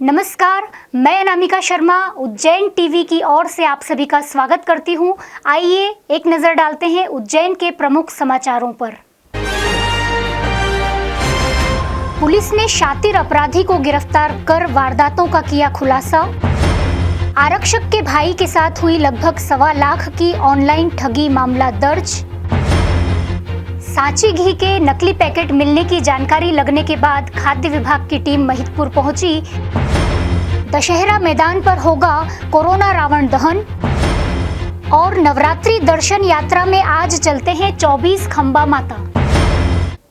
नमस्कार, मैं अनामिका शर्मा उज्जैन टीवी की ओर से आप सभी का स्वागत करती हूं। आइए एक नजर डालते हैं उज्जैन के प्रमुख समाचारों पर। पुलिस ने शातिर अपराधी को गिरफ्तार कर वारदातों का किया खुलासा। आरक्षक के भाई के साथ हुई लगभग 1.25 लाख की ऑनलाइन ठगी, मामला दर्ज। सांची घी के नकली पैकेट मिलने की जानकारी लगने के बाद खाद्य विभाग की टीम महिदपुर पहुंची। दशहरा मैदान पर होगा कोरोना रावण दहन। और नवरात्रि दर्शन यात्रा में आज चलते हैं 24 खंबा माता।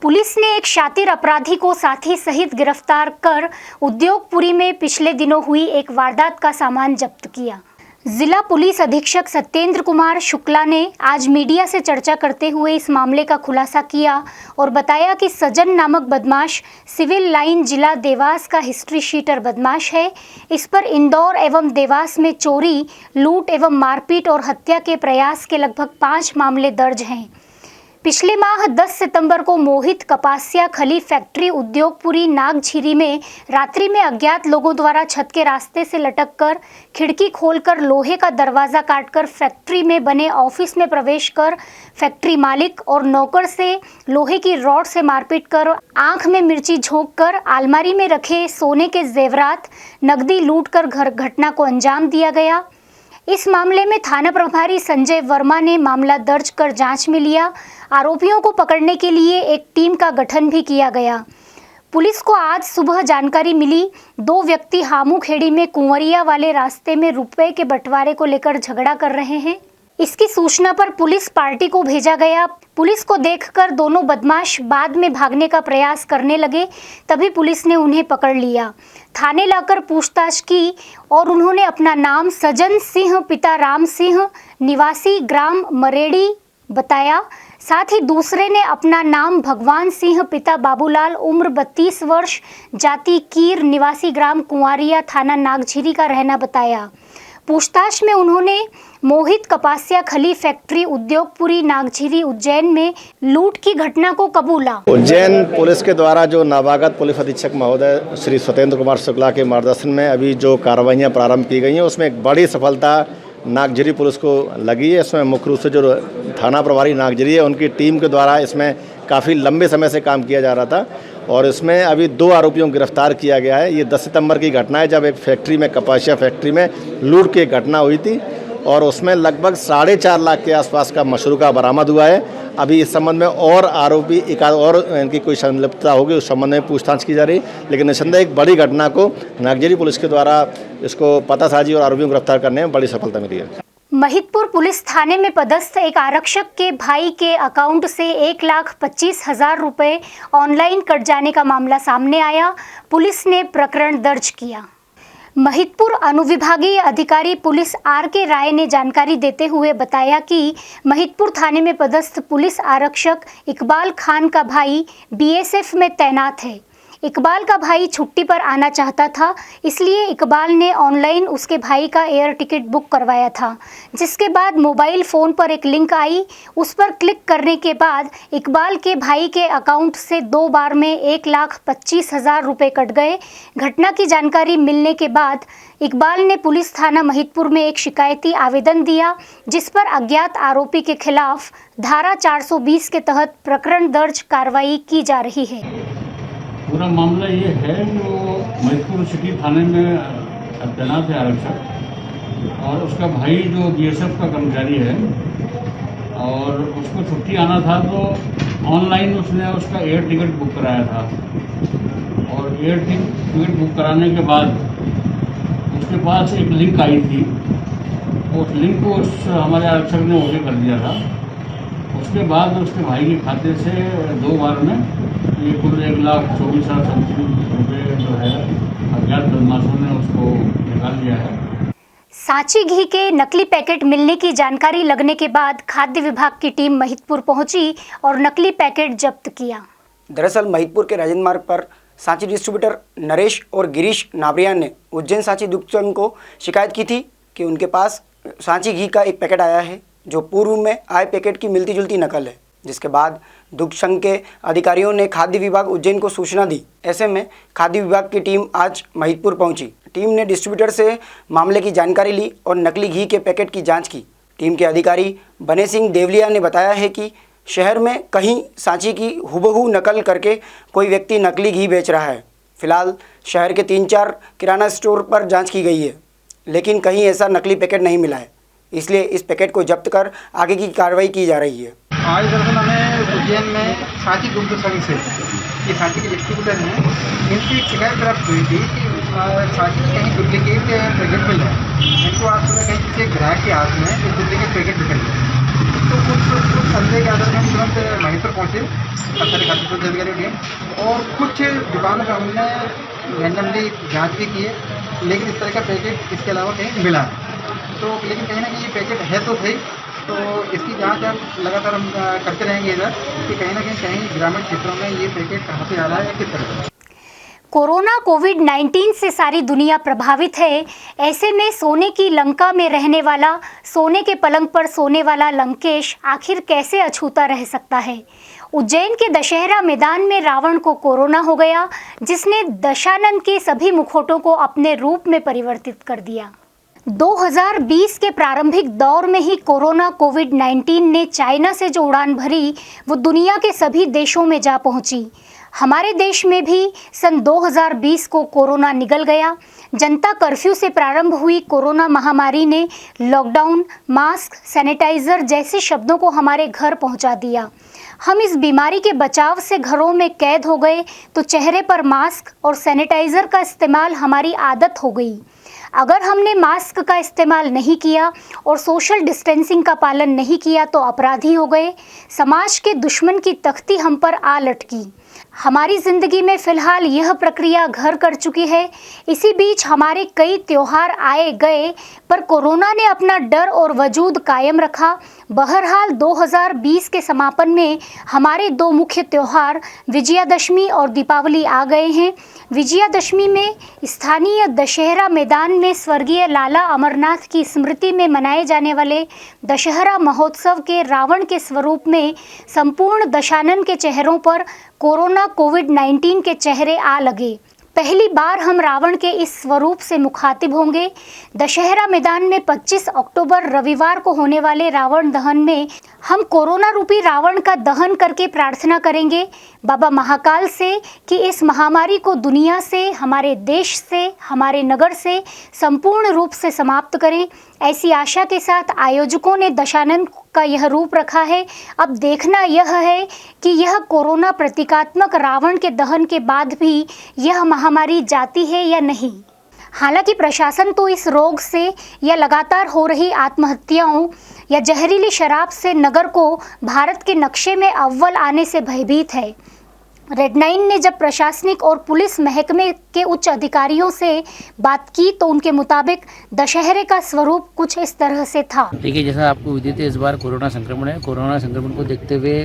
पुलिस ने एक शातिर अपराधी को साथी सहित गिरफ्तार कर उद्योगपुरी में पिछले दिनों हुई एक वारदात का सामान जब्त किया। जिला पुलिस अधीक्षक सत्येंद्र कुमार शुक्ला ने आज मीडिया से चर्चा करते हुए इस मामले का खुलासा किया और बताया कि सजन नामक बदमाश सिविल लाइन जिला देवास का हिस्ट्री शीटर बदमाश है। इस पर इंदौर एवं देवास में चोरी, लूट एवं मारपीट और हत्या के प्रयास के लगभग 5 मामले दर्ज हैं। पिछले माह 10 सितंबर को मोहित कपासिया खली फैक्ट्री उद्योगपुरी नागझीरी में रात्रि में अज्ञात लोगों द्वारा छत के रास्ते से लटककर खिड़की खोलकर लोहे का दरवाजा काटकर फैक्ट्री में बने ऑफिस में प्रवेश कर फैक्ट्री मालिक और नौकर से लोहे की रॉड से मारपीट कर आंख में मिर्ची झोंककर अलमारी में रखे सोने के जेवरात, नकदी लूट कर घटना को अंजाम दिया गया। इस मामले में थाना प्रभारी संजय वर्मा ने मामला दर्ज कर जांच में लिया। आरोपियों को पकड़ने के लिए एक टीम का गठन भी किया गया। पुलिस को आज सुबह जानकारी मिली 2 व्यक्ति हामूखेड़ी में कुंवरिया वाले रास्ते में रुपए के बंटवारे को लेकर झगड़ा कर रहे हैं। इसकी सूचना पर पुलिस पार्टी को भेजा गया। पुलिस को देखकर दोनों बदमाश बाद में भागने का प्रयास करने लगे, तभी पुलिस ने उन्हें पकड़ लिया। थाने लाकर पूछताछ की और उन्होंने अपना नाम सजन सिंह पिता राम सिंह निवासी ग्राम मरेड़ी बताया। साथ ही दूसरे ने अपना नाम भगवान सिंह पिता बाबूलाल उम्र 32 वर्ष जाति कीर निवासी ग्राम कुंवारिया थाना नागझीरी का रहना बताया। पूछताछ में उन्होंने मोहित कपासिया खली फैक्ट्री उद्योगपुरी नागझीरी उज्जैन में लूट की घटना को कबूला। उज्जैन पुलिस के द्वारा जो नवागत पुलिस अधीक्षक महोदय श्री सत्येंद्र कुमार शुक्ला के मार्गदर्शन में अभी जो कार्रवाइयाँ प्रारंभ की गई हैं उसमें एक बड़ी सफलता नागझीरी पुलिस को लगी है। इसमें मुख्य रूप से जो थाना प्रभारी नागझीरी है उनकी टीम के द्वारा इसमें काफ़ी लंबे समय से काम किया जा रहा था और इसमें अभी 2 आरोपियों को गिरफ्तार किया गया है। ये 10 सितंबर की घटना है जब एक फैक्ट्री में कपासिया फैक्ट्री में लूट की घटना हुई थी और उसमें लगभग 4.5 लाख के आसपास का मशरूका बरामद हुआ है। अभी इस संबंध में और आरोपी एकाध और इनकी कोई संलिप्तता होगी उस संबंध में पूछताछ की जा रही, लेकिन निस्संदेह एक बड़ी घटना को नागझीरी पुलिस के द्वारा इसको पतासाजी और आरोपियों को गिरफ्तार करने में बड़ी सफलता मिली है। महिदपुर पुलिस थाने में पदस्थ एक आरक्षक के भाई के अकाउंट से 1,25,000 रुपए ऑनलाइन कट जाने का मामला सामने आया। पुलिस ने प्रकरण दर्ज किया। महिदपुर अनुविभागीय अधिकारी पुलिस R.K. राय ने जानकारी देते हुए बताया कि महिदपुर थाने में पदस्थ पुलिस आरक्षक इकबाल खान का भाई BSF में तैनात है। इकबाल का भाई छुट्टी पर आना चाहता था, इसलिए इकबाल ने ऑनलाइन उसके भाई का एयर टिकट बुक करवाया था, जिसके बाद मोबाइल फ़ोन पर एक लिंक आई। उस पर क्लिक करने के बाद इकबाल के भाई के अकाउंट से 2 बार में 1,25,000 रुपये कट गए। घटना की जानकारी मिलने के बाद इकबाल ने पुलिस थाना महिदपुर में एक शिकायती आवेदन दिया, जिस पर अज्ञात आरोपी के खिलाफ धारा 420 के तहत प्रकरण दर्ज कार्रवाई की जा रही है। पूरा मामला ये है जो महिदपुर सिटी थाने में तैनात है आरक्षक और उसका भाई जो BSF का कर्मचारी है और उसको छुट्टी आना था तो ऑनलाइन उसने उसका एयर टिकट बुक कराया था और एयर टिकट बुक कराने के बाद उसके पास एक लिंक आई थी। उस लिंक को हमारे आरक्षक ने ओके कर दिया था। उसके बाद उसके भाई के खाते से 2 बार में ये कुल 1,24,000 समथिंग रुपये जो है अज्ञात बदमाशों ने उसको निकाल लिया है। सांची घी के नकली पैकेट मिलने की जानकारी लगने के बाद खाद्य विभाग की टीम महिदपुर पहुंची और नकली पैकेट जब्त किया। दरअसल महिदपुर के राजेंद्र मार्ग पर सांची डिस्ट्रीब्यूटर नरेश और गिरीश नावरियान ने उज्जैन सांची दुग्धसंघ को शिकायत की थी कि उनके पास सांची घी का एक पैकेट आया है जो पूर्व में आए पैकेट की मिलती जुलती नकल है, जिसके बाद दुग्ध संघ के अधिकारियों ने खाद्य विभाग उज्जैन को सूचना दी। ऐसे में खाद्य विभाग की टीम आज महिदपुर पहुंची। टीम ने डिस्ट्रीब्यूटर से मामले की जानकारी ली और नकली घी के पैकेट की जांच की। टीम के अधिकारी बने सिंह देवलिया ने बताया है कि शहर में कहीं सांची की हुबहू नकल करके कोई व्यक्ति नकली घी बेच रहा है। फिलहाल शहर के 3-4 किराना स्टोर पर जांच की गई है, लेकिन कहीं ऐसा नकली पैकेट नहीं मिला है, इसलिए इस पैकेट को जब्त कर आगे की कार्रवाई की जा रही है। आज दरअसल हमें उज्जैन में सांची दुग्ध संघ से, ये सांची के डिस्ट्रीब्यूटर हैं, इनसे एक शिकायत प्राप्त हुई थी कि सांची में कहीं डुप्लीकेट पैकेट मिल रहा है। इनको आज सुबह कहीं किसी ग्राहक के हाथ में एक डुप्लीकेट पैकेट निकल गया। तो कुछ संदेह के आधार में हम तुरंत महिदपुर पहुँचे, खाद्य अधिकारी टीम, और कुछ दुकानों पर हमने रैंडमली जाँच भी की है, लेकिन इस तरह का पैकेट इसके अलावा कहीं मिला है। तो लेकिन कहीं ना कहीं ये पैकेट है तो सही, तो इसकी जांच अब लगातार हम करते रहेंगे इधर कि कहीं ना कहीं ग्रामीण क्षेत्रों में ये पैकेट कहाँ से आ रहा है या किस तरह से। कोरोना कोविड-19 से सारी दुनिया प्रभावित है। ऐसे में सोने की लंका में रहने वाला, सोने के पलंग पर सोने वाला लंकेश आखिर कैसे अछूता रह सकता है। उज्जैन के दशहरा मैदान में रावण को कोरोना हो गया, जिसने दशानन के सभी मुखौटों को अपने रूप में परिवर्तित कर दिया। 2020 के प्रारंभिक दौर में ही कोरोना कोविड-19 ने चाइना से जो उड़ान भरी वो दुनिया के सभी देशों में जा पहुंची। हमारे देश में भी सन 2020 को कोरोना निगल गया। जनता कर्फ्यू से प्रारंभ हुई कोरोना महामारी ने लॉकडाउन, मास्क, सैनिटाइजर जैसे शब्दों को हमारे घर पहुंचा दिया। हम इस बीमारी के बचाव से घरों में कैद हो गए तो चेहरे पर मास्क और सैनिटाइजर का इस्तेमाल हमारी आदत हो गई। अगर हमने मास्क का इस्तेमाल नहीं किया और सोशल डिस्टेंसिंग का पालन नहीं किया तो अपराधी हो गए। समाज के दुश्मन की तख्ती हम पर आ लटकी। हमारी ज़िंदगी में फ़िलहाल यह प्रक्रिया घर कर चुकी है। इसी बीच हमारे कई त्योहार आए गए, पर कोरोना ने अपना डर और वजूद कायम रखा। बहरहाल 2020 के समापन में हमारे 2 मुख्य त्योहार विजयादशमी और दीपावली आ गए हैं। विजयादशमी में स्थानीय दशहरा मैदान में स्वर्गीय लाला अमरनाथ की स्मृति में मनाए जाने वाले दशहरा महोत्सव के रावण के स्वरूप में संपूर्ण दशानन के चेहरों पर कोरोना कोविड-19 के चेहरे आ लगे। पहली बार हम रावण के इस स्वरूप से मुखातिब होंगे। दशहरा मैदान में 25 अक्टूबर रविवार को होने वाले रावण दहन में हम कोरोना रूपी रावण का दहन करके प्रार्थना करेंगे बाबा महाकाल से कि इस महामारी को दुनिया से, हमारे देश से, हमारे नगर से संपूर्ण रूप से समाप्त करें। ऐसी आशा के साथ आयोजकों ने दशानन का यह रूप रखा है। अब देखना यह है कि यह कोरोना प्रतीकात्मक रावण के दहन के बाद भी यह महामारी जाती है या नहीं। हालांकि प्रशासन तो इस रोग से या लगातार हो रही आत्महत्याओं या जहरीली शराब से नगर को भारत के नक्शे में अव्वल आने से भयभीत है। रेड 9 ने जब प्रशासनिक और पुलिस महकमे के उच्च अधिकारियों से बात की तो उनके मुताबिक दशहरे का स्वरूप कुछ इस तरह से था। देखिए, जैसा आपको विदित है, इस बार कोरोना संक्रमण है। कोरोना संक्रमण को देखते हुए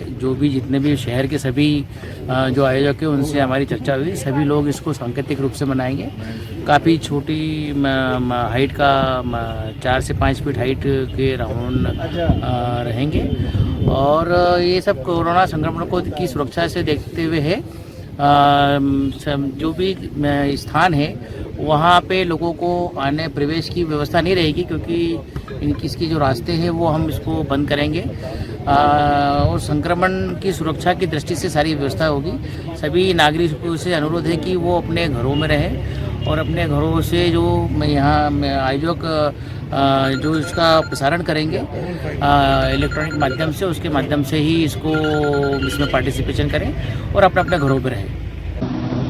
जितने भी शहर के सभी जो आयोजक हैं उनसे हमारी चर्चा हुई। सभी लोग इसको सांकेतिक रूप से मनाएंगे। काफ़ी छोटी हाइट का 4 से 5 फीट हाइट के राउंड रहेंगे और ये सब कोरोना संक्रमण को की सुरक्षा से देखते हुए है। जो भी स्थान है वहाँ पे लोगों को आने प्रवेश की व्यवस्था नहीं रहेगी, क्योंकि इसकी जो रास्ते हैं वो हम इसको बंद करेंगे और संक्रमण की सुरक्षा की दृष्टि से सारी व्यवस्था होगी। सभी नागरिकों से अनुरोध है कि वो अपने घरों में रहें और अपने घरों से जो यहाँ आयोजक जो इसका प्रसारण करेंगे इलेक्ट्रॉनिक माध्यम से, उसके माध्यम से ही इसमें पार्टिसिपेशन करें और अपने अपने घरों पर रहें।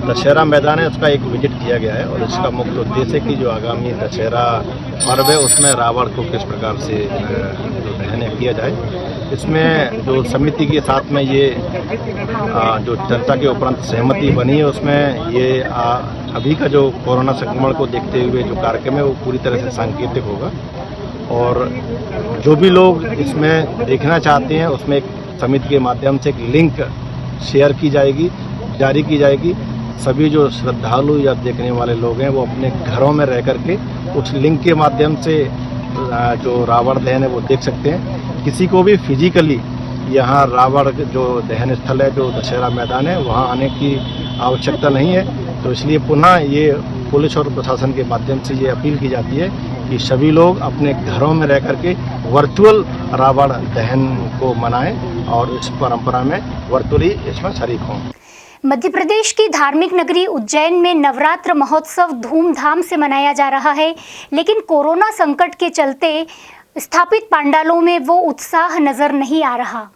दशहरा मैदान है, उसका एक विजिट किया गया है और इसका मुख्य उद्देश्य है कि जो आगामी दशहरा पर्व है उसमें रावण को किस प्रकार से जो दहन किया जाए। इसमें जो समिति के साथ में ये जो चर्चा के उपरांत सहमति बनी है, उसमें ये अभी का जो कोरोना संक्रमण को देखते हुए जो कार्यक्रम है वो पूरी तरह से सांकेतिक होगा और जो भी लोग इसमें देखना चाहते हैं उसमें एक समिति के माध्यम से एक लिंक शेयर की जाएगी, जारी की जाएगी। सभी जो श्रद्धालु या देखने वाले लोग हैं वो अपने घरों में रह करके उस लिंक के माध्यम से जो रावण दहन है वो देख सकते हैं। किसी को भी फिजिकली यहाँ रावण जो दहन स्थल है, जो दशहरा मैदान है, वहाँ आने की आवश्यकता नहीं है। तो इसलिए पुनः ये पुलिस और प्रशासन के माध्यम से ये अपील की जाती है कि सभी लोग अपने घरों में रह करके वर्चुअल रावण दहन को मनाएं और इस परंपरा में वर्चुअली इसमें शरीक हों। मध्य प्रदेश की धार्मिक नगरी उज्जैन में नवरात्र महोत्सव धूमधाम से मनाया जा रहा है, लेकिन कोरोना संकट के चलते स्थापित पंडालों में वो उत्साह नजर नहीं आ रहा।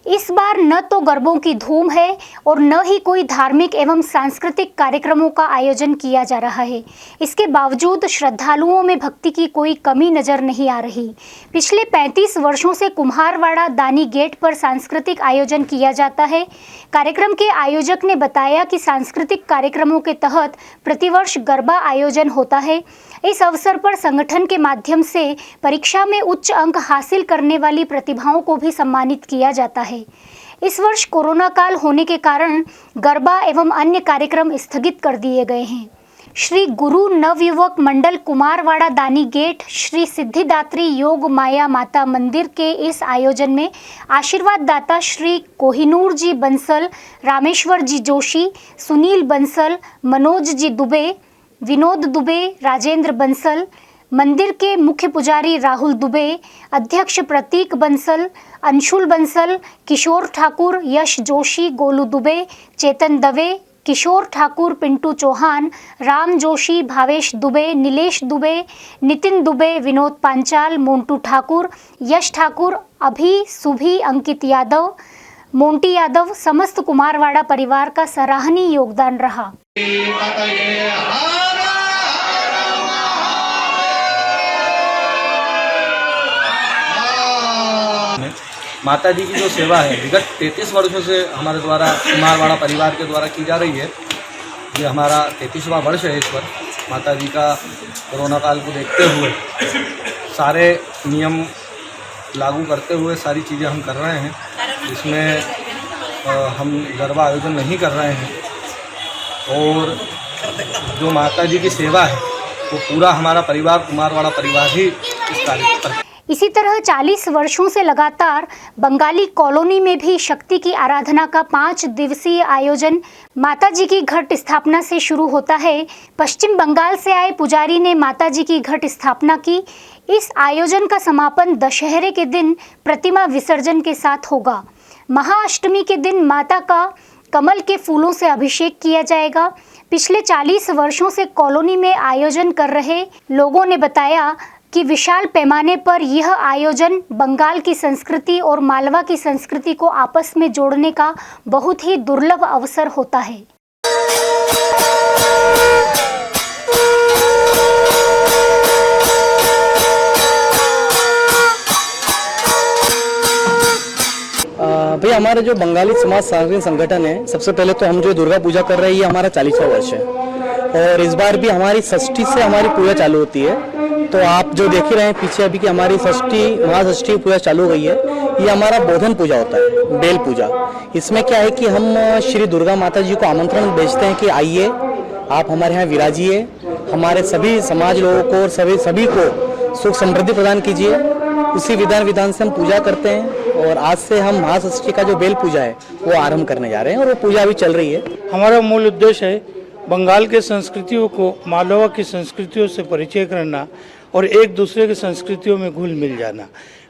इस बार न तो गरबों की धूम है और न ही कोई धार्मिक एवं सांस्कृतिक कार्यक्रमों का आयोजन किया जा रहा है। इसके बावजूद श्रद्धालुओं में भक्ति की कोई कमी नजर नहीं आ रही। पिछले 35 वर्षों से कुम्हारवाड़ा दानी गेट पर सांस्कृतिक आयोजन किया जाता है। कार्यक्रम के आयोजक ने बताया कि सांस्कृतिक कार्यक्रमों के तहत प्रतिवर्ष गरबा आयोजन होता है। इस अवसर पर संगठन के माध्यम से परीक्षा में उच्च अंक हासिल करने वाली प्रतिभाओं को भी सम्मानित किया जाता है। इस वर्ष कोरोना काल होने के कारण गरबा एवं अन्य कार्यक्रम स्थगित कर दिए गए हैं। श्री गुरु नवयुवक मंडल कुमारवाड़ा दानी गेट श्री सिद्धिदात्री योग माया माता मंदिर के इस आयोजन में आशीर्वाद दाता श्री कोहिनूर जी बंसल, रामेश्वर जी जोशी, सुनील बंसल, मनोज जी दुबे, विनोद दुबे, राजेंद्र बंसल, मंदिर के मुख्य पुजारी राहुल दुबे, अध्यक्ष प्रतीक बंसल, अंशुल बंसल, किशोर ठाकुर, यश जोशी, गोलू दुबे, चेतन दवे, किशोर ठाकुर, पिंटू चौहान, राम जोशी, भावेश दुबे, नीलेश दुबे, नितिन दुबे, विनोद पांचाल, मोंटू ठाकुर, यश ठाकुर, अभी सुभी, अंकित यादव, मोंटी यादव, समस्त कुमारवाड़ा परिवार का सराहनीय योगदान रहा। माता जी की जो सेवा है विगत 33 वर्षों से हमारे द्वारा कुमारवाड़ा परिवार के द्वारा की जा रही है। ये हमारा 33वां वर्ष है। इस वर्ष माता जी का कोरोना काल को देखते हुए सारे नियम लागू करते हुए सारी चीज़ें हम कर रहे हैं, जिसमें हम गरबा आयोजन नहीं कर रहे हैं। और जो माता जी की सेवा है वो पूरा हमारा परिवार कुमारवाड़ा परिवार ही इस कार्य पर। इसी तरह 40 वर्षों से लगातार बंगाली कॉलोनी में भी शक्ति की आराधना का 5 दिवसीय आयोजन माता जी की घट स्थापना से शुरू होता है। पश्चिम बंगाल से आए पुजारी ने माता जी की घट स्थापना की। इस आयोजन का समापन दशहरे के दिन प्रतिमा विसर्जन के साथ होगा। महाअष्टमी के दिन माता का कमल के फूलों से अभिषेक किया जाएगा। पिछले 40 वर्षों से कॉलोनी में आयोजन कर रहे लोगों ने बताया कि विशाल पैमाने पर यह आयोजन बंगाल की संस्कृति और मालवा की संस्कृति को आपस में जोड़ने का बहुत ही दुर्लभ अवसर होता है। भाई हमारा जो बंगाली समाज सांस्कृतिक संगठन है, सबसे पहले तो हम जो दुर्गा पूजा कर रहे हैं ये हमारा 40वां वर्ष है और इस बार भी हमारी षष्ठी से हमारी पूजा चालू होती है। तो आप जो देख ही रहे हैं पीछे अभी कि हमारी महाषष्ठी पूजा चालू हो गई है। ये हमारा बोधन पूजा होता है, बेल पूजा। इसमें क्या है कि हम श्री दुर्गा माता जी को आमंत्रण भेजते हैं कि आइए आप हमारे यहाँ विराजिए, हमारे सभी समाज लोगों को और सभी को सुख समृद्धि प्रदान कीजिए। उसी विधान से हम पूजा करते हैं और आज से हम महाषष्ठी का जो बेल पूजा है वो आरंभ करने जा रहे हैं और वो पूजा अभी चल रही है। हमारा मूल उद्देश्य है बंगाल के संस्कृतियों को मालवा की संस्कृतियों से परिचय करना और एक दूसरे की संस्कृतियों में घुल मिल जाना।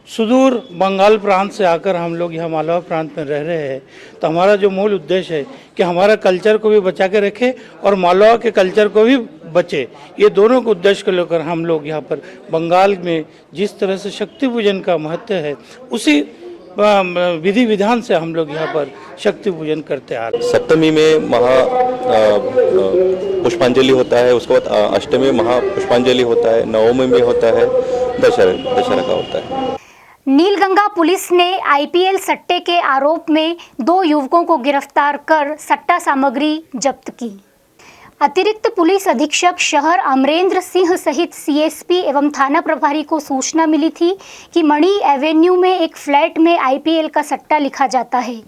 सुदूर बंगाल प्रांत से आकर हम लोग यहाँ मालवा प्रांत में रह रहे हैं, तो हमारा जो मूल उद्देश्य है कि हमारा कल्चर को भी बचा के रखे और मालवा के कल्चर को भी बचे। ये दोनों को उद्देश्य को लेकर हम लोग यहाँ पर बंगाल में जिस तरह से शक्ति पूजन का महत्व है उसी विधि विधान से हम लोग यहाँ पर शक्ति पूजन करते आ रहे हैं। सप्तमी में पुष्पांजलि होता है, उसके बाद अष्टमी में महापुष्पांजलि होता है, नवमी में होता है, दशहरा का होता है। नीलगंगा पुलिस ने आईपीएल सट्टे के आरोप में 2 युवकों को गिरफ्तार कर सट्टा सामग्री जब्त की। अतिरिक्त पुलिस अधीक्षक शहर अमरेंद्र सिंह सहित सीएसपी एवं थाना प्रभारी को सूचना मिली थी कि मणि एवेन्यू में एक फ्लैट में आईपीएल का सट्टा लिखा जाता है।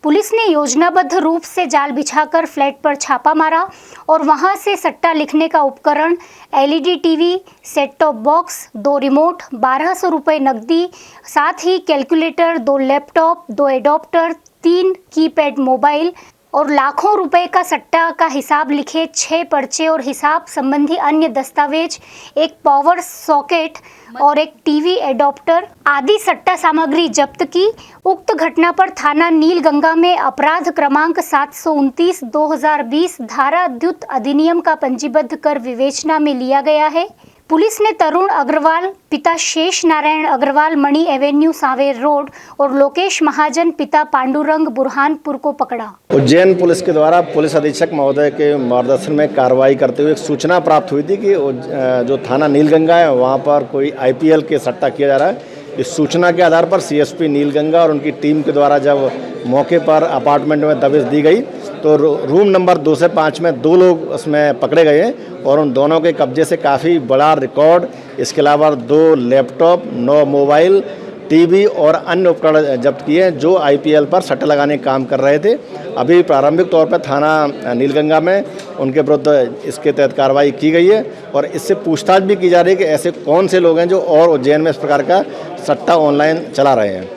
पुलिस ने योजनाबद्ध रूप से जाल बिछाकर फ्लैट पर छापा मारा और वहां से सट्टा लिखने का उपकरण, LED TV, set top box, 2 remote, 1200 रुपये नकदी, साथ ही calculator, 2 laptop, 2 adapter, 3 keypad mobile और लाखों रुपए का सट्टा का हिसाब लिखे 6 पर्चे और हिसाब संबंधी अन्य दस्तावेज, एक पावर सॉकेट और एक टीवी एडॉप्टर आदि सट्टा सामग्री जब्त की। उक्त घटना पर थाना नीलगंगा में अपराध क्रमांक 729/2020 धारा द्युत अधिनियम का पंजीबद्ध कर विवेचना में लिया गया है। पुलिस ने तरुण अग्रवाल पिता शेष नारायण अग्रवाल मणि एवेन्यू सांवेर रोड और लोकेश महाजन पिता पांडुरंग बुरहानपुर को पकड़ा। उज्जैन पुलिस के द्वारा पुलिस अधीक्षक महोदय के मार्गदर्शन में कार्रवाई करते हुए एक सूचना प्राप्त हुई थी कि जो थाना नीलगंगा है वहाँ पर कोई IPL के सट्टा किया जा रहा है। इस सूचना के आधार पर CSP नीलगंगा और उनकी टीम के द्वारा जब मौके पर अपार्टमेंट में दबिश दी गई तो रूम नंबर 2 से 5 में 2 लोग उसमें पकड़े गए हैं और उन दोनों के कब्जे से काफ़ी बड़ा रिकॉर्ड, इसके अलावा 2 लैपटॉप, 9 मोबाइल, टीवी और अन्य उपकरण जब्त किए हैं जो IPL पर सट्टा लगाने का काम कर रहे थे। अभी प्रारंभिक तौर पर थाना नीलगंगा में उनके विरुद्ध इसके तहत कार्रवाई की गई है और इससे पूछताछ भी की जा रही है कि ऐसे कौन से लोग हैं जो और उज्जैन में इस प्रकार का सट्टा ऑनलाइन चला रहे हैं।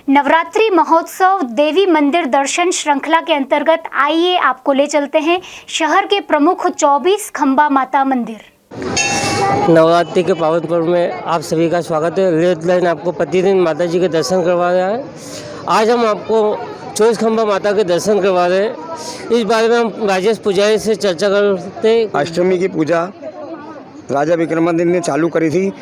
नवरात्रि महोत्सव देवी मंदिर दर्शन श्रृंखला के अंतर्गत आइए आपको ले चलते हैं शहर के प्रमुख 24 खंबा माता मंदिर। नवरात्रि के पावन पर्व में आप सभी का स्वागत है। रेड लाइन आपको प्रतिदिन माता जी के दर्शन करवा रहा है। आज हम आपको 24 खंबा माता के दर्शन करवा रहे हैं। इस बारे में हम राजेश पुजारी से चर्चा करते। अष्टमी की पूजा राजा विक्रमादित्य ने चालू करी थी।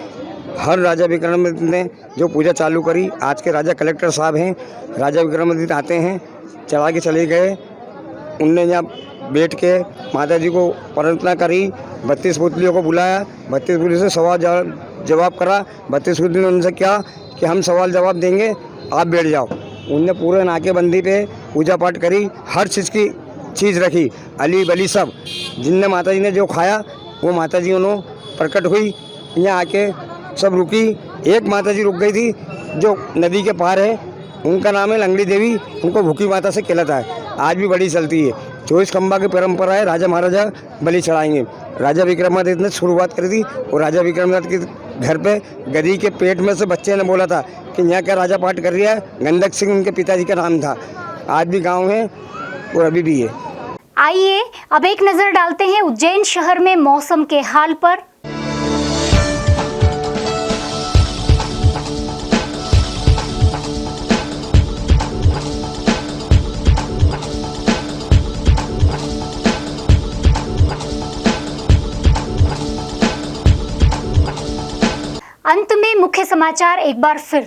हर राजा विक्रमादित्य ने जो पूजा चालू करी, आज के राजा कलेक्टर साहब हैं, राजा विक्रमादित्य आते हैं, चला के चले गए। उनने यहाँ बैठ के माता जी को प्रार्थना करी, 32 पुतलियों को बुलाया, 32 पुतलियों से सवाल जवाब करा। 32 पुतलियों ने उनसे क्या कि हम सवाल जवाब देंगे, आप बैठ जाओ। उनने पूरे नाकेबंदी पे पूजा पाठ करी, हर चीज़ की चीज़ रखी, अली बली सब। जिनने माता जी ने जो खाया वो माता जी उन्होंने प्रकट हुई, यहाँ आके सब रुकी। एक माता जी रुक गई थी जो नदी के पार है, उनका नाम है लंगड़ी देवी, उनको भूखी माता से कहलाता है, आज भी बड़ी चलती है। 24 खंबा की परंपरा है, राजा महाराजा बलि चढ़ाएंगे। राजा विक्रमादित्य ने शुरुआत करी थी और राजा विक्रमादित्य के घर पे गधी के पेट में से बच्चे ने बोला था कि यहाँ क्या राजा पाठ कर रही है। गंडक सिंह उनके पिताजी का नाम था। आज भी गाँव है और अभी भी है। आइए अब एक नजर डालते हैं उज्जैन शहर में मौसम के हाल पर। अंत में मुख्य समाचार एक बार फिर।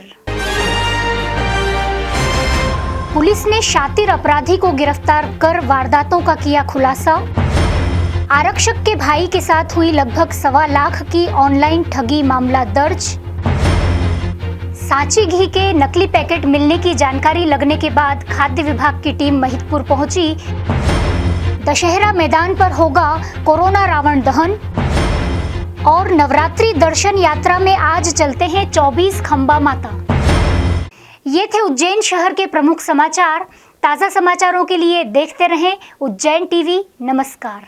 पुलिस ने शातिर अपराधी को गिरफ्तार कर वारदातों का किया खुलासा। आरक्षक के भाई के साथ हुई लगभग 1.25 लाख की ऑनलाइन ठगी मामला दर्ज। सांची घी के नकली पैकेट मिलने की जानकारी लगने के बाद खाद्य विभाग की टीम महिदपुर पहुंची। दशहरा मैदान पर होगा कोरोना रावण दहन और नवरात्रि दर्शन यात्रा में आज चलते हैं 24 खंबा माता। ये थे उज्जैन शहर के प्रमुख समाचार। ताज़ा समाचारों के लिए देखते रहें उज्जैन टीवी। नमस्कार।